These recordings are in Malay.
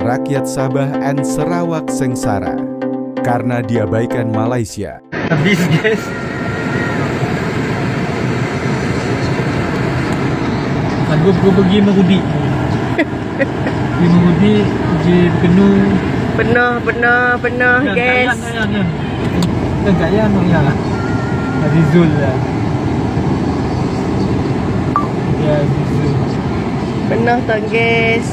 Rakyat Sabah and Sarawak sengsara karena diabaikan Malaysia. Habis guys. Aku pergi Merudi. Di Merudi di Penuh guys. Enggak ya ya. Azizul lah. Ya Azizul. Penuh tuh guys.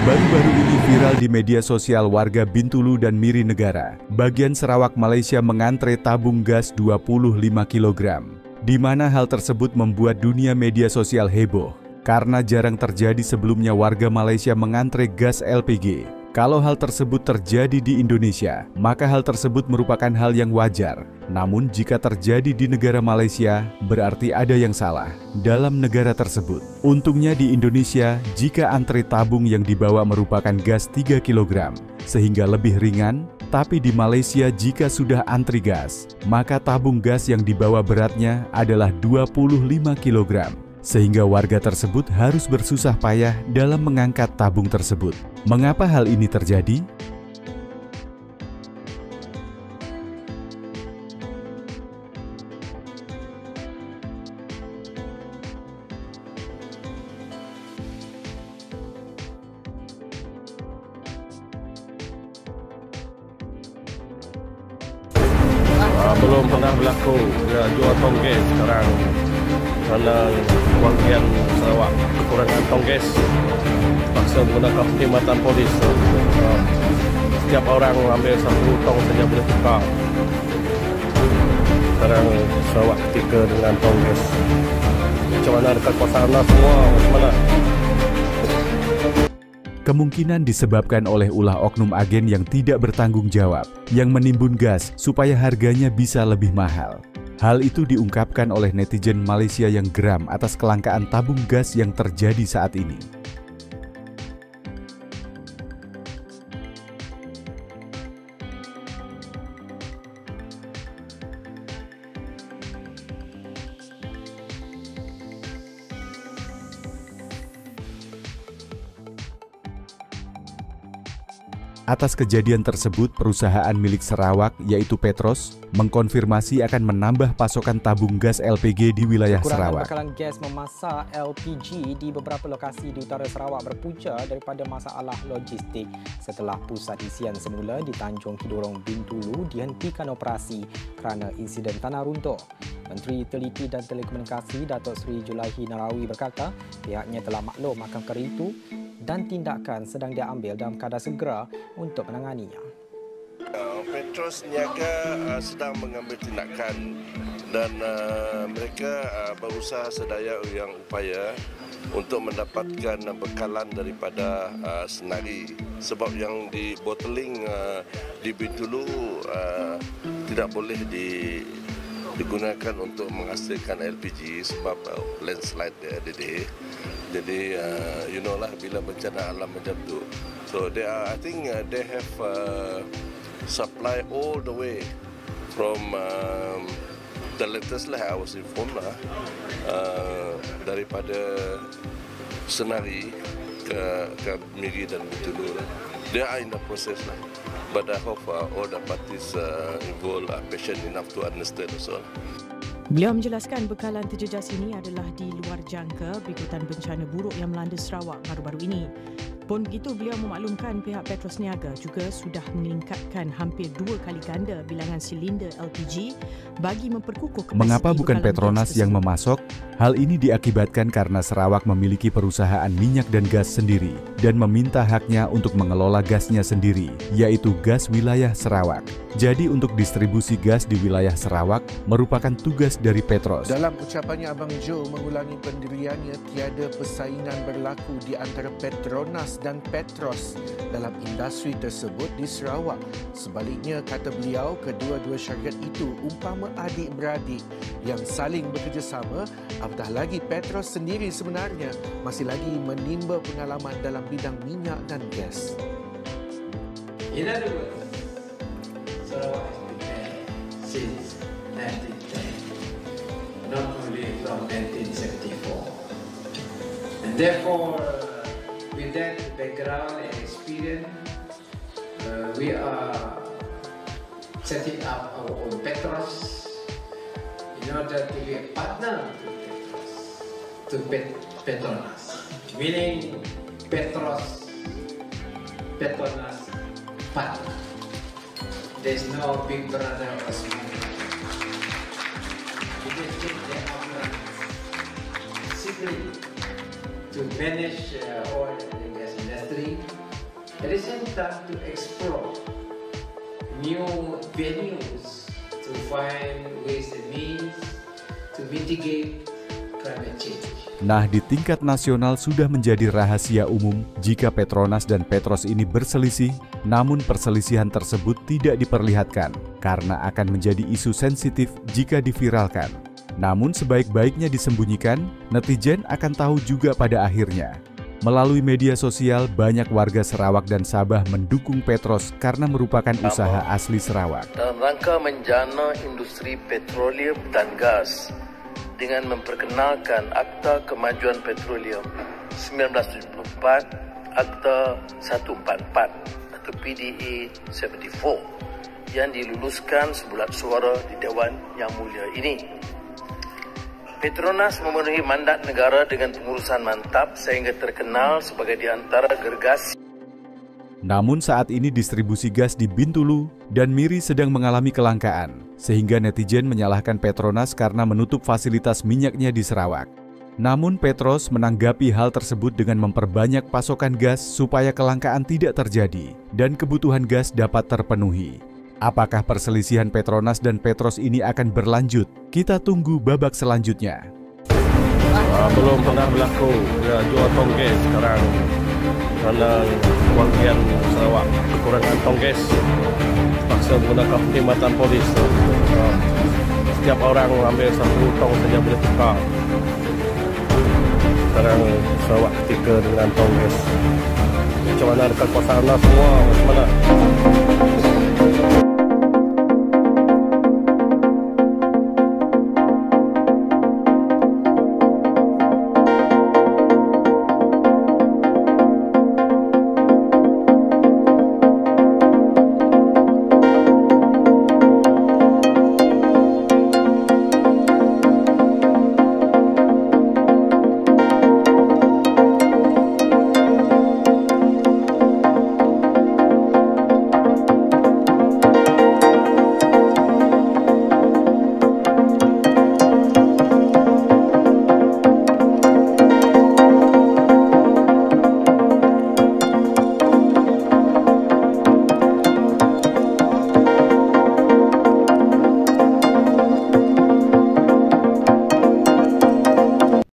Baru-baru ini viral di media sosial warga Bintulu dan Miri Negara, bagian Sarawak, Malaysia mengantre tabung gas 25 kg. Di mana hal tersebut membuat dunia media sosial heboh, karena jarang terjadi sebelumnya warga Malaysia mengantre gas LPG. Kalau hal tersebut terjadi di Indonesia, maka hal tersebut merupakan hal yang wajar. Namun jika terjadi di negara Malaysia, berarti ada yang salah dalam negara tersebut. Untungnya di Indonesia, jika antre tabung yang dibawa merupakan gas 3 kg, sehingga lebih ringan. Tapi di Malaysia jika sudah antri gas, maka tabung gas yang dibawa beratnya adalah 25 kg. Sehingga warga tersebut harus bersusah payah dalam mengangkat tabung tersebut. Mengapa hal ini terjadi? Belum pernah berlaku ya, jual tongges sekarang kerana bagian Sarawak kekurangan tongges, terpaksa menggunakan perkhidmatan polis. Setiap orang ambil 1 tong saja boleh tukar. Sekarang Sarawak ketika dengan tongges. Macam mana dekat Kuala semua macam mana? Kemungkinan disebabkan oleh ulah oknum agen yang tidak bertanggung jawab, yang menimbun gas supaya harganya bisa lebih mahal. Hal itu diungkapkan oleh netizen Malaysia yang geram atas kelangkaan tabung gas yang terjadi saat ini. Atas kejadian tersebut, perusahaan milik Sarawak yaitu Petros mengkonfirmasi akan menambah pasokan tabung gas LPG di wilayah Sarawak. Bekalan gas memasak LPG di beberapa lokasi di utara Sarawak berpunca daripada masalah logistik setelah pusat isian semula di Tanjung Kidurong Bintulu dihentikan operasi kerana insiden tanah runtuh. Menteri Teliti dan Telekomunikasi Datuk Seri Julaihi Narawi berkata pihaknya telah maklum akan perkara itu dan tindakan sedang diambil dalam keadaan segera untuk menanganinya. Petros Niaga sedang mengambil tindakan dan mereka berusaha sedaya yang upaya untuk mendapatkan bekalan daripada Senari. Sebab yang di bottling di Bintulu tidak boleh digunakan untuk menghasilkan LPG sebab landslide dia. Jadi you know lah bila bencana alam macam tu. So I think they have supply all the way from the latest lah I was informed lah daripada Senari ke Miri dan Bintulu lah. They are in the process lah. But I hope all the parties involved are patient enough to understand also. Beliau menjelaskan bekalan terjejas ini adalah di luar jangka berikutan bencana buruk yang melanda Sarawak baru-baru ini. Pun begitu, beliau memaklumkan pihak Petros Niaga juga sudah meningkatkan hampir 2 kali ganda bilangan silinder LPG bagi memperkukuh kapasiti. Mengapa bukan Petronas yang memasok? Hal ini diakibatkan karena Sarawak memiliki perusahaan minyak dan gas sendiri dan meminta haknya untuk mengelola gasnya sendiri, yaitu gas wilayah Sarawak. Jadi untuk distribusi gas di wilayah Sarawak merupakan tugas dari Petros. Dalam ucapannya, Abang Joe mengulangi pendiriannya tiada persaingan berlaku di antara Petronas dan Petros dalam industri tersebut di Sarawak. Sebaliknya, kata beliau, kedua-dua syarikat itu umpama adik-beradik yang saling bekerjasama, apatah lagi Petros sendiri sebenarnya masih lagi menimba pengalaman dalam bidang minyak dan gas. In other words, Sarawak has been there since 1910, not only from 1974. And Therefore, with that background and experience, we are setting up our own Petros in order to be a partner to Petronas, meaning Petronas partner. There's no big brother or small brother. We just take their outline simply to manage oil and gas industry. At the same time, to explore new venues to find ways and means to mitigate climate change. Nah, di tingkat nasional sudah menjadi rahasia umum jika Petronas dan Petros ini berselisih, namun perselisihan tersebut tidak diperlihatkan karena akan menjadi isu sensitif jika diviralkan. Namun sebaik-baiknya disembunyikan, netizen akan tahu juga pada akhirnya. Melalui media sosial, banyak warga Sarawak dan Sabah mendukung Petros karena merupakan usaha asli Sarawak. Dalam rangka menjana industri petroleum dan gas dengan memperkenalkan Akta Kemajuan Petroleum 1974, Akta 144 atau PDA 74 yang diluluskan sebulat suara di Dewan Yang Mulia ini. Petronas memenuhi mandat negara dengan pengurusan mantap sehingga terkenal sebagai di antara gergasi. Namun saat ini distribusi gas di Bintulu dan Miri sedang mengalami kelangkaan, sehingga netizen menyalahkan Petronas karena menutup fasilitas minyaknya di Sarawak. Namun Petros menanggapi hal tersebut dengan memperbanyak pasokan gas supaya kelangkaan tidak terjadi dan kebutuhan gas dapat terpenuhi. Apakah perselisihan Petronas dan Petros ini akan berlanjut? Kita tunggu babak selanjutnya. Belum pernah berlaku jual tongges sekarang kerana kewargian Sarawak kekurangan tongges, terpaksa menggunakan perkhidmatan polis. Setiap orang ambil 1 tong saja boleh tukar. Sekarang Sarawak ketika dengan tongges. Macam mana dekat kuasa anda semua? Macam mana?